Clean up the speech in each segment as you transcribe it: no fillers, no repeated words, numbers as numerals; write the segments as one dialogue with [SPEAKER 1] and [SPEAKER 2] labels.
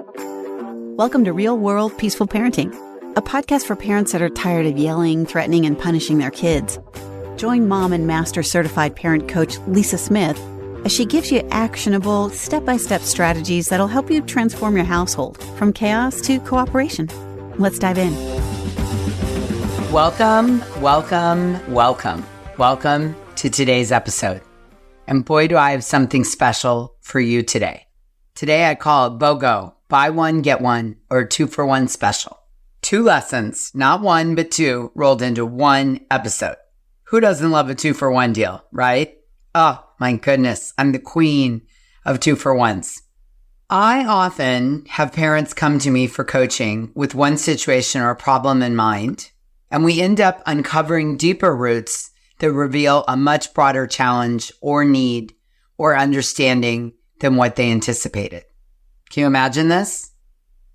[SPEAKER 1] Welcome to Real World Peaceful Parenting, a podcast for parents that are tired of yelling, threatening, and punishing their kids. Join mom and master certified parent coach Lisa Smith as she gives you actionable, step-by-step strategies that'll help you transform your household from chaos to cooperation. Let's dive in.
[SPEAKER 2] Welcome to today's episode. And boy, do I have something special for you today. Today I call it BOGO, buy one, get one, or 2-for-1 special. 2 lessons, not 1, but 2, rolled into one episode. Who doesn't love a 2-for-1 deal, right? Oh, my goodness, I'm the queen of 2-for-1s. I often have parents come to me for coaching with one situation or problem in mind, and we end up uncovering deeper roots that reveal a much broader challenge or need or understanding than what they anticipated. Can you imagine this?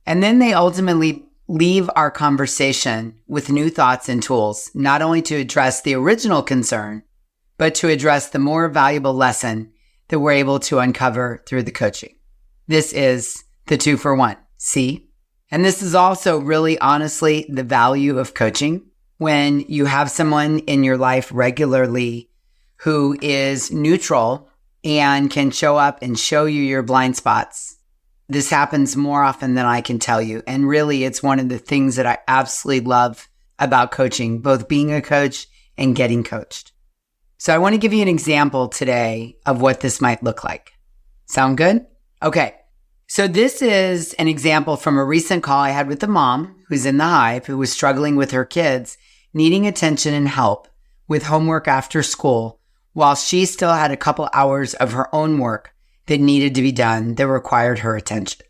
[SPEAKER 2] And then they ultimately leave our conversation with new thoughts and tools, not only to address the original concern, but to address the more valuable lesson that we're able to uncover through the coaching. This is the 2-for-1. See? And this is also really honestly the value of coaching. When you have someone in your life regularly who is neutral and can show up and show you your blind spots. This happens more often than I can tell you. And really, it's one of the things that I absolutely love about coaching, both being a coach and getting coached. So I want to give you an example today of what this might look like. Sound good? Okay. So this is an example from a recent call I had with a mom who's in the hive who was struggling with her kids, needing attention and help with homework after school, while she still had a couple hours of her own work that needed to be done that required her attention.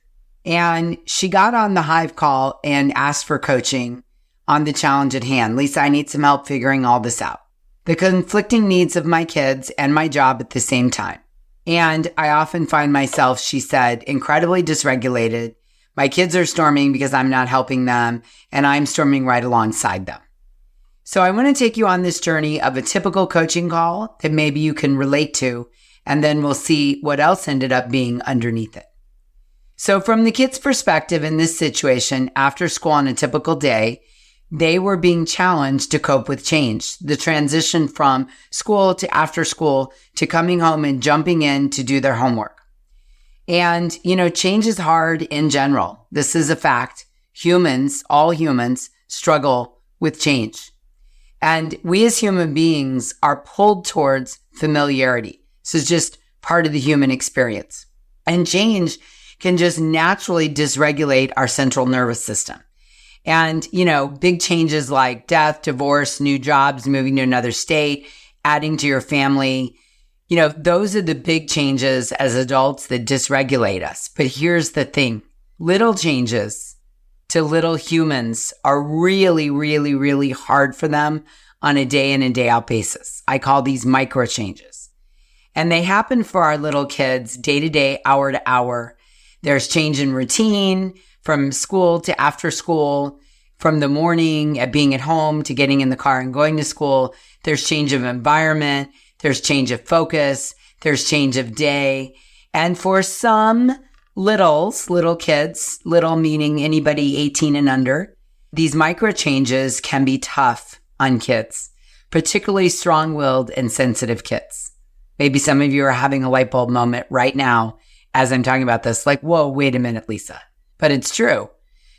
[SPEAKER 2] And she got on the hive call and asked for coaching on the challenge at hand. Lisa, I need some help figuring all this out. The conflicting needs of my kids and my job at the same time. And I often find myself, she said, incredibly dysregulated. My kids are storming because I'm not helping them, and I'm storming right alongside them. So I want to take you on this journey of a typical coaching call that maybe you can relate to, and then we'll see what else ended up being underneath it. So from the kids' perspective in this situation, after school on a typical day, they were being challenged to cope with change, the transition from school to after school to coming home and jumping in to do their homework. And, change is hard in general. This is a fact. All humans struggle with change. And we as human beings are pulled towards familiarity. This is just part of the human experience. And change can just naturally dysregulate our central nervous system. And, big changes like death, divorce, new jobs, moving to another state, adding to your family, those are the big changes as adults that dysregulate us. But here's the thing. Little changes to little humans are really, really, really hard for them on a day in and day out basis. I call these micro changes. And they happen for our little kids day to day, hour to hour. There's change in routine from school to after school, from the morning at being at home to getting in the car and going to school. There's change of environment. There's change of focus. There's change of day. And for some little kids, little meaning anybody 18 and under, these micro changes can be tough on kids, particularly strong-willed and sensitive kids. Maybe some of you are having a light bulb moment right now as I'm talking about this, like, whoa, wait a minute, Lisa. But it's true.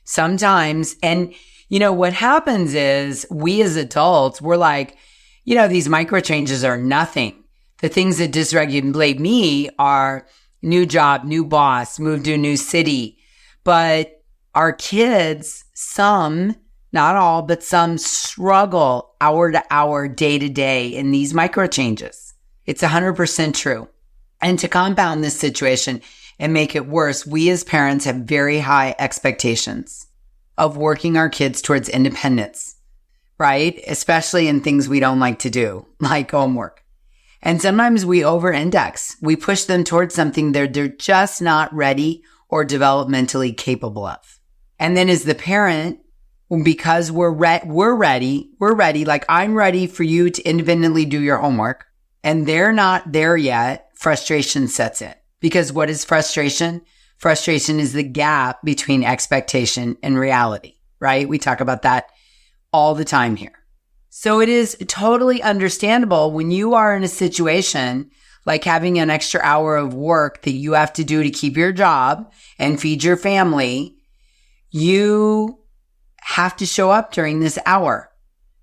[SPEAKER 2] Sometimes, and what happens is we as adults, we're like, these micro changes are nothing. The things that dysregulate me are new job, new boss, move to a new city. But our kids, some, not all, but some struggle hour to hour, day to day in these micro changes. It's 100% true. And to compound this situation and make it worse, we as parents have very high expectations of working our kids towards independence, right? Especially in things we don't like to do, like homework. And sometimes we over-index. We push them towards something they're just not ready or developmentally capable of. And then as the parent, because we're ready, like I'm ready for you to independently do your homework, and they're not there yet, frustration sets in. Because what is frustration? Frustration is the gap between expectation and reality, right? We talk about that all the time here. So it is totally understandable when you are in a situation like having an extra hour of work that you have to do to keep your job and feed your family, you have to show up during this hour,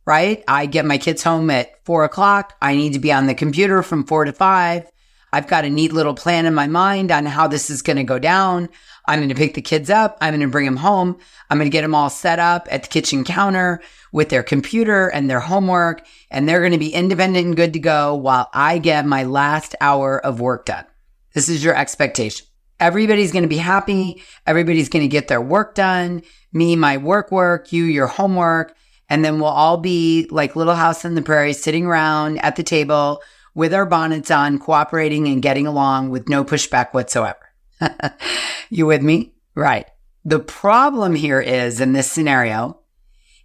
[SPEAKER 2] right? I get my kids home at 4:00. I need to be on the computer from 4 to 5. I've got a neat little plan in my mind on how this is going to go down. I'm going to pick the kids up. I'm going to bring them home. I'm going to get them all set up at the kitchen counter with their computer and their homework, and they're going to be independent and good to go while I get my last hour of work done. This is your expectation. Everybody's going to be happy. Everybody's going to get their work done. Me, my work, you, your homework. And then we'll all be like Little House on the Prairie sitting around at the table with our bonnets on, cooperating and getting along with no pushback whatsoever. You with me? Right. The problem here is, in this scenario,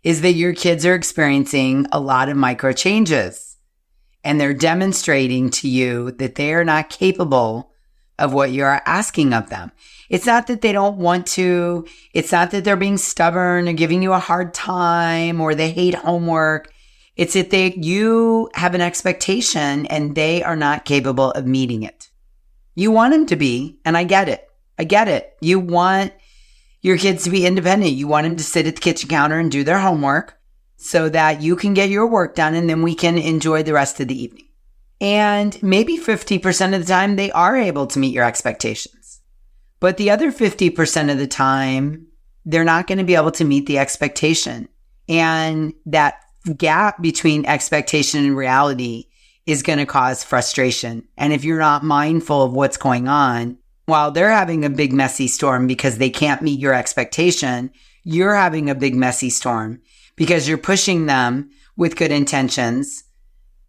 [SPEAKER 2] is that your kids are experiencing a lot of micro changes, and they're demonstrating to you that they are not capable of what you are asking of them. It's not that they don't want to. It's not that they're being stubborn or giving you a hard time or they hate homework. It's that you have an expectation and they are not capable of meeting it. You want them to be, and I get it. I get it. You want your kids to be independent. You want them to sit at the kitchen counter and do their homework so that you can get your work done and then we can enjoy the rest of the evening. And maybe 50% of the time they are able to meet your expectations. But the other 50% of the time, they're not going to be able to meet the expectation. And that gap between expectation and reality is going to cause frustration. And if you're not mindful of what's going on, while they're having a big messy storm because they can't meet your expectation, you're having a big messy storm because you're pushing them with good intentions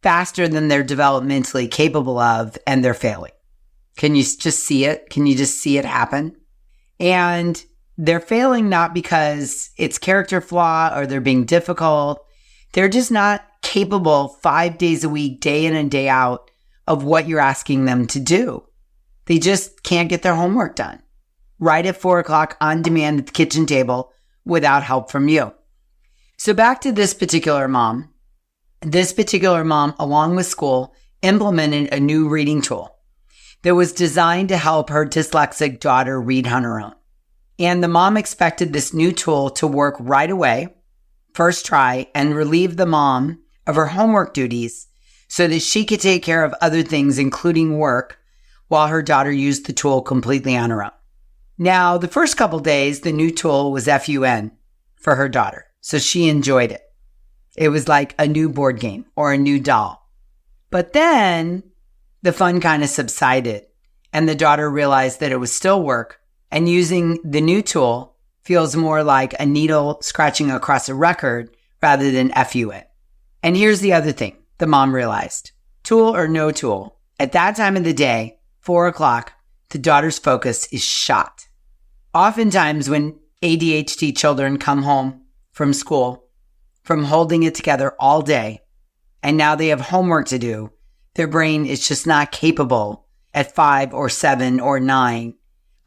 [SPEAKER 2] faster than they're developmentally capable of, and they're failing. Can you just see it? Can you just see it happen? And they're failing not because it's character flaw or they're being difficult. They're just not capable 5 days a week, day in and day out, of what you're asking them to do. They just can't get their homework done right at 4:00 on demand at the kitchen table without help from you. So back to this particular mom. This particular mom, along with school, implemented a new reading tool that was designed to help her dyslexic daughter read on her own. And the mom expected this new tool to work right away, first try, and relieve the mom of her homework duties so that she could take care of other things, including work, while her daughter used the tool completely on her own. Now, the first couple days, the new tool was FUN for her daughter, so she enjoyed it. It was like a new board game or a new doll. But then the fun kind of subsided, and the daughter realized that it was still work, and using the new tool feels more like a needle scratching across a record rather than FUN. And here's the other thing the mom realized. Tool or no tool, at that time of the day, 4:00, the daughter's focus is shot. Oftentimes when ADHD children come home from school, from holding it together all day, and now they have homework to do, their brain is just not capable at 5 or 7 or 9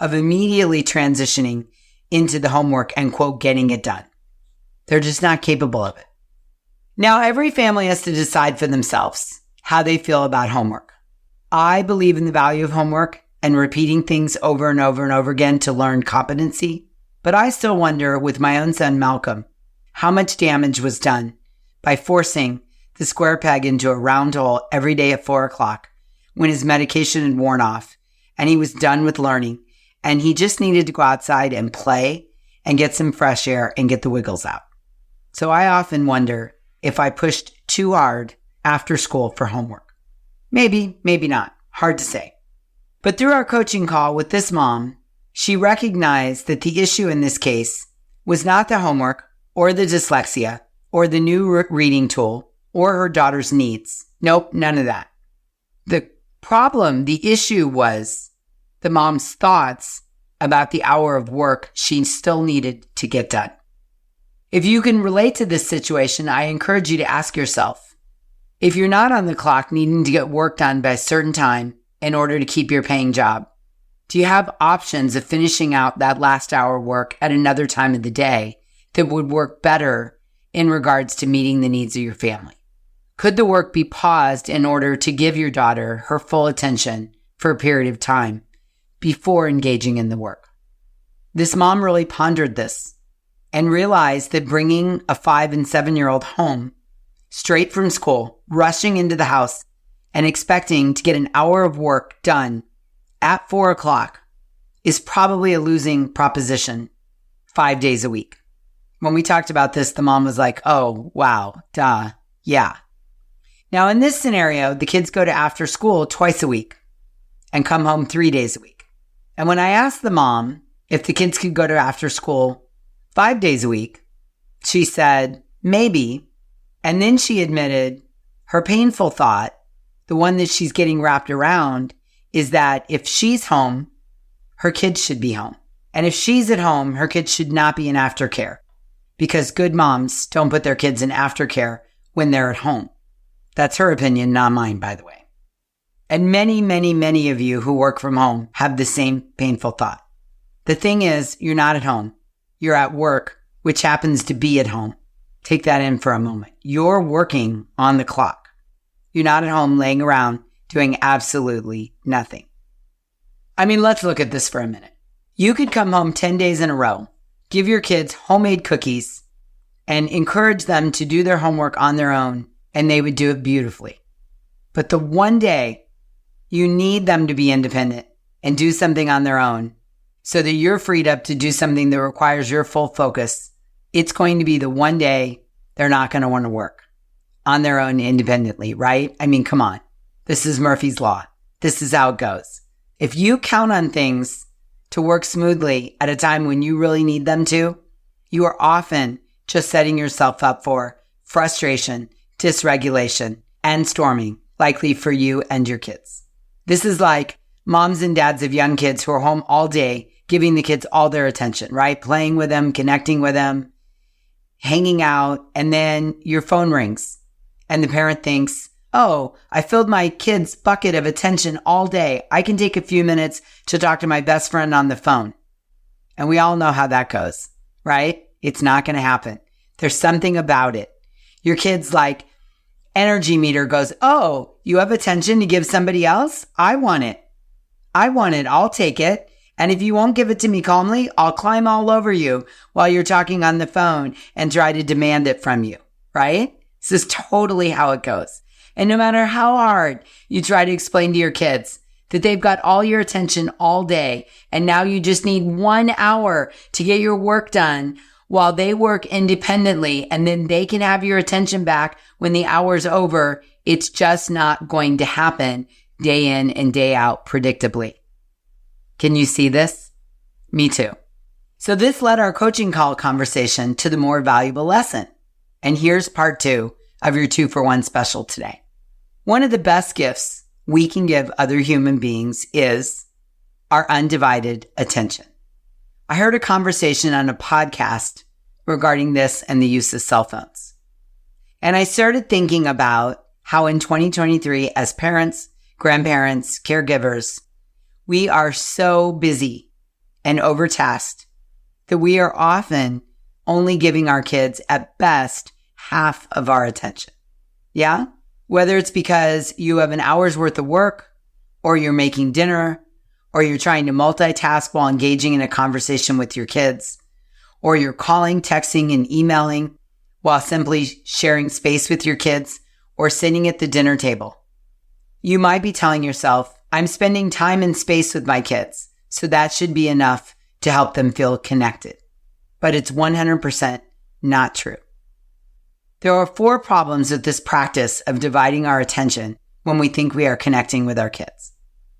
[SPEAKER 2] of immediately transitioning into the homework and, quote, getting it done. They're just not capable of it. Now, every family has to decide for themselves how they feel about homework. I believe in the value of homework and repeating things over and over and over again to learn competency, but I still wonder with my own son, Malcolm, how much damage was done by forcing the square peg into a round hole every day at 4:00 when his medication had worn off and he was done with learning and he just needed to go outside and play and get some fresh air and get the wiggles out. So I often wonder if I pushed too hard after school for homework. Maybe, maybe not. Hard to say. But through our coaching call with this mom, she recognized that the issue in this case was not the homework or the dyslexia or the new reading tool or her daughter's needs. Nope, none of that. The problem, the issue was the mom's thoughts about the hour of work she still needed to get done. If you can relate to this situation, I encourage you to ask yourself, if you're not on the clock needing to get work done by a certain time in order to keep your paying job, Do you have options of finishing out that last hour work at another time of the day that would work better in regards to meeting the needs of your family? Could the work be paused in order to give your daughter her full attention for a period of time before engaging in the work? This mom really pondered this and realized that bringing a 5 and 7-year-old home straight from school, rushing into the house, and expecting to get an hour of work done at 4 o'clock is probably a losing proposition 5 days a week. When we talked about this, the mom was like, oh, wow, duh, yeah. Now, in this scenario, the kids go to after school twice a week and come home 3 days a week. And when I asked the mom if the kids could go to after school 5 days a week, she said, maybe. And then she admitted her painful thought, the one that she's getting wrapped around, is that if she's home, her kids should be home. And if she's at home, her kids should not be in aftercare, because good moms don't put their kids in aftercare when they're at home. That's her opinion, not mine, by the way. And many, many, many of you who work from home have the same painful thought. The thing is, you're not at home. You're at work, which happens to be at home. Take that in for a moment. You're working on the clock. You're not at home laying around doing absolutely nothing. I mean, let's look at this for a minute. You could come home 10 days in a row, give your kids homemade cookies, and encourage them to do their homework on their own, and they would do it beautifully. But the one day you need them to be independent and do something on their own so that you're freed up to do something that requires your full focus, it's going to be the one day they're not going to want to work on their own independently, right? I mean, come on. This is Murphy's Law. This is how it goes. If you count on things to work smoothly at a time when you really need them to, you are often just setting yourself up for frustration, dysregulation, and storming, likely for you and your kids. This is like moms and dads of young kids who are home all day, giving the kids all their attention, right? Playing with them, connecting with them, hanging out, and then your phone rings and the parent thinks, oh, I filled my kid's bucket of attention all day. I can take a few minutes to talk to my best friend on the phone. And we all know how that goes, right? It's not going to happen. There's something about it. Your kid's like energy meter goes, oh, you have attention to give somebody else? I want it. I'll take it. And if you won't give it to me calmly, I'll climb all over you while you're talking on the phone and try to demand it from you, right? This is totally how it goes. And no matter how hard you try to explain to your kids that they've got all your attention all day, and now you just need 1 hour to get your work done while they work independently, and then they can have your attention back when the hour's over, it's just not going to happen day in and day out predictably. Can you see this? Me too. So this led our coaching call conversation to the more valuable lesson. And here's part 2 of your 2-for-1 special today. One of the best gifts we can give other human beings is our undivided attention. I heard a conversation on a podcast regarding this and the use of cell phones. And I started thinking about how in 2023, as parents, grandparents, caregivers, we are so busy and overtasked that we are often only giving our kids at best half of our attention. Yeah? Whether it's because you have an hour's worth of work, or you're making dinner, or you're trying to multitask while engaging in a conversation with your kids, or you're calling, texting, and emailing while simply sharing space with your kids or sitting at the dinner table. You might be telling yourself, I'm spending time and space with my kids, so that should be enough to help them feel connected. But it's 100% not true. There are 4 problems with this practice of dividing our attention when we think we are connecting with our kids.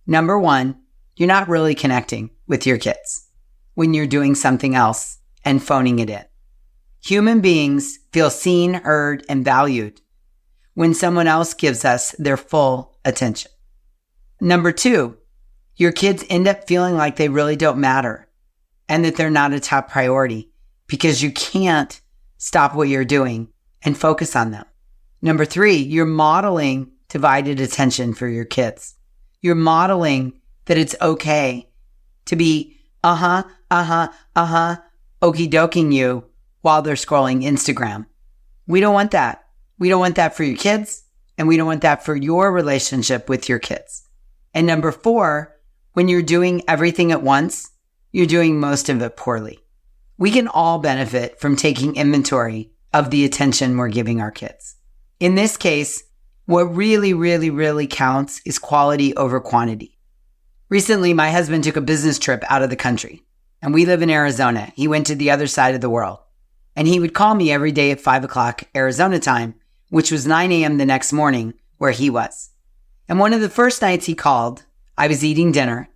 [SPEAKER 2] Number 1, you're not really connecting with your kids when you're doing something else and phoning it in. Human beings feel seen, heard, and valued when someone else gives us their full attention. Number 2, your kids end up feeling like they really don't matter and that they're not a top priority because you can't stop what you're doing and focus on them. Number 3, you're modeling divided attention for your kids. You're modeling that it's okay to be okie doking you while they're scrolling Instagram. We don't want that. We don't want that for your kids, and we don't want that for your relationship with your kids. And number 4, when you're doing everything at once, you're doing most of it poorly. We can all benefit from taking inventory of the attention we're giving our kids. In this case, what really counts is quality over quantity. Recently, my husband took a business trip out of the country, and we live in Arizona. He went to the other side of the world, and he would call me every day at 5 o'clock Arizona time, which was 9 a.m. the next morning where he was. And one of the first nights he called, I was eating dinner.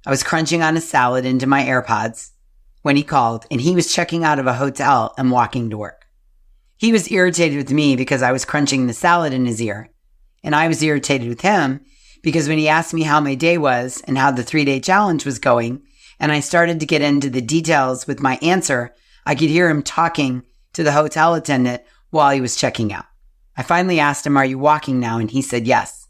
[SPEAKER 2] I was crunching on a salad into my AirPods when he called, and he was checking out of a hotel and walking to work. He was irritated with me because I was crunching the salad in his ear, and I was irritated with him because when he asked me how my day was and how the 3-day challenge was going, and I started to get into the details with my answer, I could hear him talking to the hotel attendant while he was checking out. I finally asked him, "Are you walking now?" And he said, "Yes."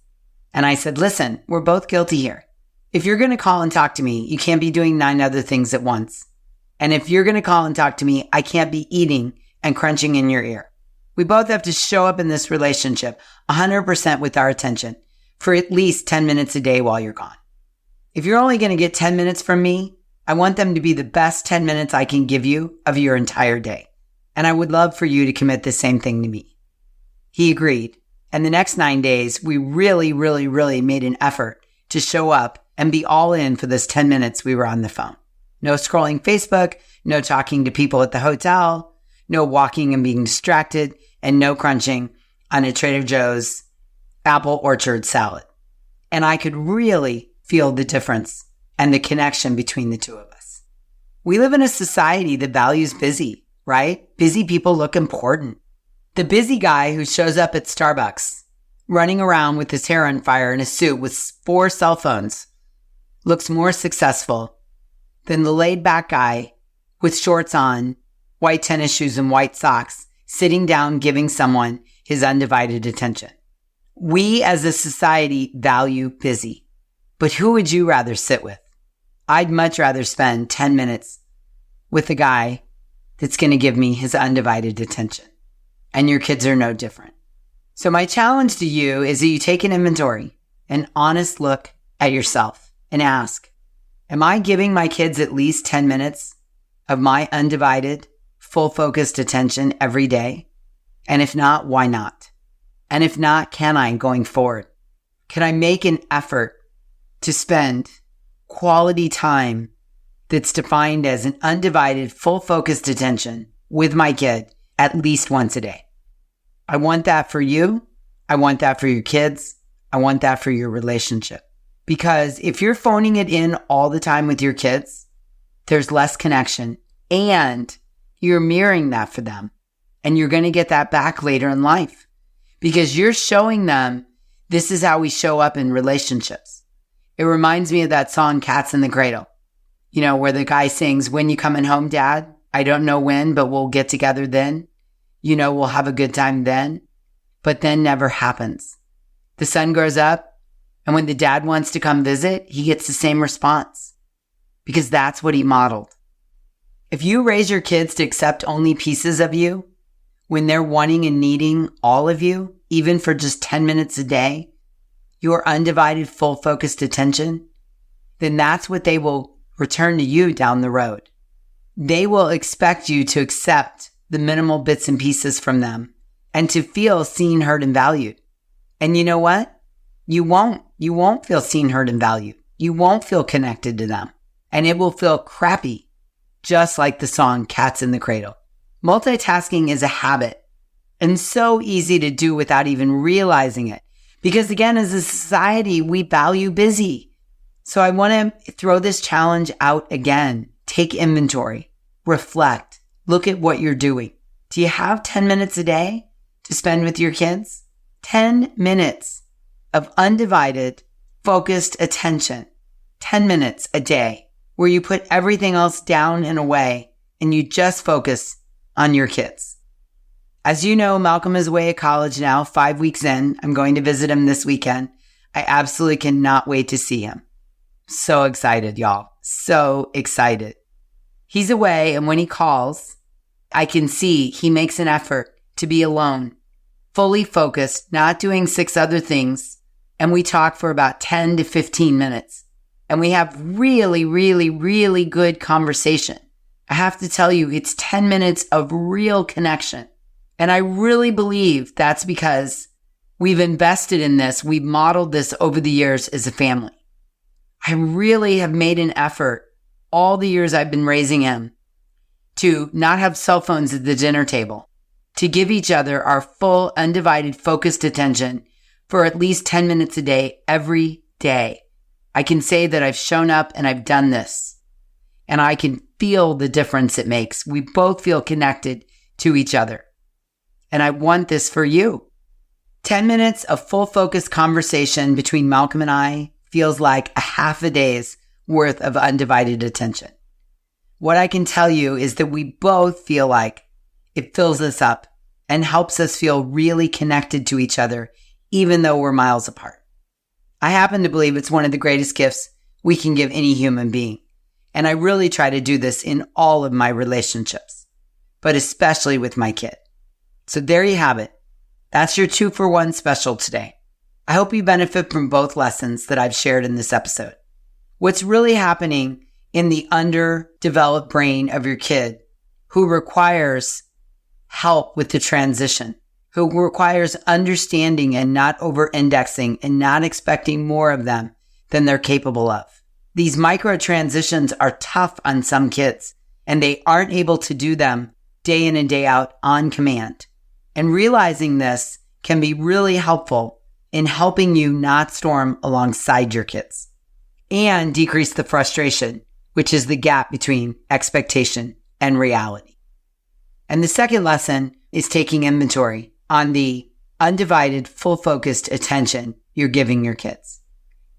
[SPEAKER 2] And I said, "Listen, we're both guilty here. If you're going to call and talk to me, you can't be doing 9 other things at once. And if you're going to call and talk to me, I can't be eating and crunching in your ear. We both have to show up in this relationship 100% with our attention for at least 10 minutes a day while you're gone. If you're only going to get 10 minutes from me, I want them to be the best 10 minutes I can give you of your entire day. And I would love for you to commit the same thing to me." He agreed. And the next 9 days, we really made an effort to show up and be all in for this 10 minutes we were on the phone. No scrolling Facebook, no talking to people at the hotel, no walking and being distracted, and no crunching on a Trader Joe's apple orchard salad. And I could really feel the difference and the connection between the two of us. We live in a society that values busy, right? Busy people look important. The busy guy who shows up at Starbucks, running around with his hair on fire in a suit with 4 cell phones, looks more successful than the laid-back guy with shorts on, white tennis shoes, and white socks, sitting down giving someone his undivided attention. We as a society value busy, but who would you rather sit with? I'd much rather spend 10 minutes with the guy that's going to give me his undivided attention. And your kids are no different. So my challenge to you is that you take an inventory, an honest look at yourself, and ask, am I giving my kids at least 10 minutes of my undivided, full focused attention every day? And if not, why not? And if not, can I going forward? Can I make an effort to spend quality time that's defined as an undivided, full focused attention with my kid at least once a day? I want that for you. I want that for your kids. I want that for your relationship. Because if you're phoning it in all the time with your kids, there's less connection, and you're mirroring that for them. And you're going to get that back later in life because you're showing them this is how we show up in relationships. It reminds me of that song, Cats in the Cradle, where the guy sings, "When you coming home, Dad? I don't know when, but we'll get together then. We'll have a good time then." But then never happens. The son grows up, and when the dad wants to come visit, he gets the same response because that's what he modeled. If you raise your kids to accept only pieces of you when they're wanting and needing all of you, even for just 10 minutes a day, your undivided, full focused attention, then that's what they will return to you down the road. They will expect you to accept the minimal bits and pieces from them and to feel seen, heard, and valued. And you know what? You won't feel seen, heard, and valued. You won't feel connected to them. And it will feel crappy, just like the song Cats in the Cradle. Multitasking is a habit and so easy to do without even realizing it. Because again, as a society, we value busy. So I want to throw this challenge out again. Take inventory, reflect, look at what you're doing. Do you have 10 minutes a day to spend with your kids? 10 minutes of undivided, focused attention. 10 minutes a day where you put everything else down and away and you just focus on your kids. As you know, Malcolm is away at college now, 5 weeks in. I'm going to visit him this weekend. I absolutely cannot wait to see him. So excited, y'all. so excited. He's away, and when he calls, I can see he makes an effort to be alone, fully focused, not doing 6 other things, and we talk for about 10 to 15 minutes. And we have really, really, really good conversation. I have to tell you, it's 10 minutes of real connection. And I really believe that's because we've invested in this. We've modeled this over the years as a family. I really have made an effort all the years I've been raising him to not have cell phones at the dinner table, to give each other our full, undivided, focused attention for at least 10 minutes a day, every day. I can say that I've shown up and I've done this, and I can feel the difference it makes. We both feel connected to each other. And I want this for you. 10 minutes of full focused conversation between Malcolm and I feels like a half a day's worth of undivided attention. What I can tell you is that we both feel like it fills us up and helps us feel really connected to each other, even though we're miles apart. I happen to believe it's one of the greatest gifts we can give any human being. And I really try to do this in all of my relationships, but especially with my kid. So there you have it. That's your 2-for-1 special today. I hope you benefit from both lessons that I've shared in this episode. What's really happening in the underdeveloped brain of your kid who requires help with the transition, who requires understanding and not over-indexing and not expecting more of them than they're capable of. These micro transitions are tough on some kids, and they aren't able to do them day in and day out on command. And realizing this can be really helpful in helping you not storm alongside your kids and decrease the frustration, which is the gap between expectation and reality. And the second lesson is taking inventory on the undivided, full-focused attention you're giving your kids.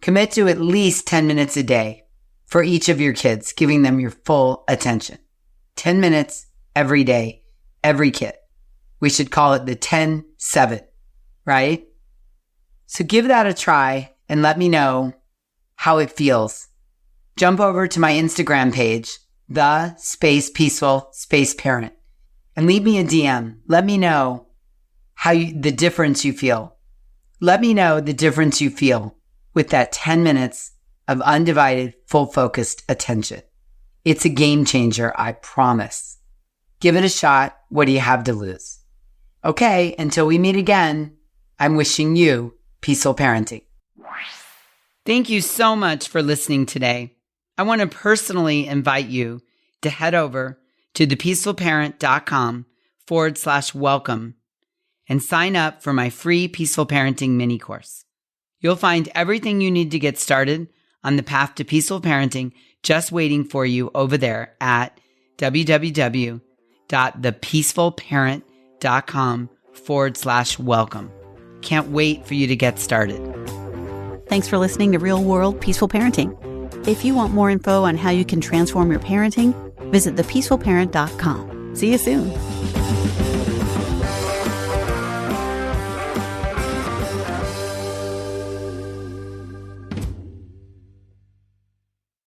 [SPEAKER 2] Commit to at least 10 minutes a day for each of your kids, giving them your full attention. 10 minutes every day, every kid. We should call it the 10-7, right? So give that a try and let me know how it feels. Jump over to my Instagram page, _peaceful_parent, and leave me a DM. Let me know the difference you feel. Let me know the difference you feel with that 10 minutes of undivided, full-focused attention. It's a game changer, I promise. Give it a shot. What do you have to lose? Okay, until we meet again, I'm wishing you peaceful parenting. Thank you so much for listening today. I want to personally invite you to head over to thepeacefulparent.com/welcome and sign up for my free Peaceful Parenting mini course. You'll find everything you need to get started on the path to peaceful parenting just waiting for you over there at www.thepeacefulparent.com/welcome. Can't wait for you to get started.
[SPEAKER 1] Thanks for listening to Real World Peaceful Parenting. If you want more info on how you can transform your parenting, visit thepeacefulparent.com. See you soon.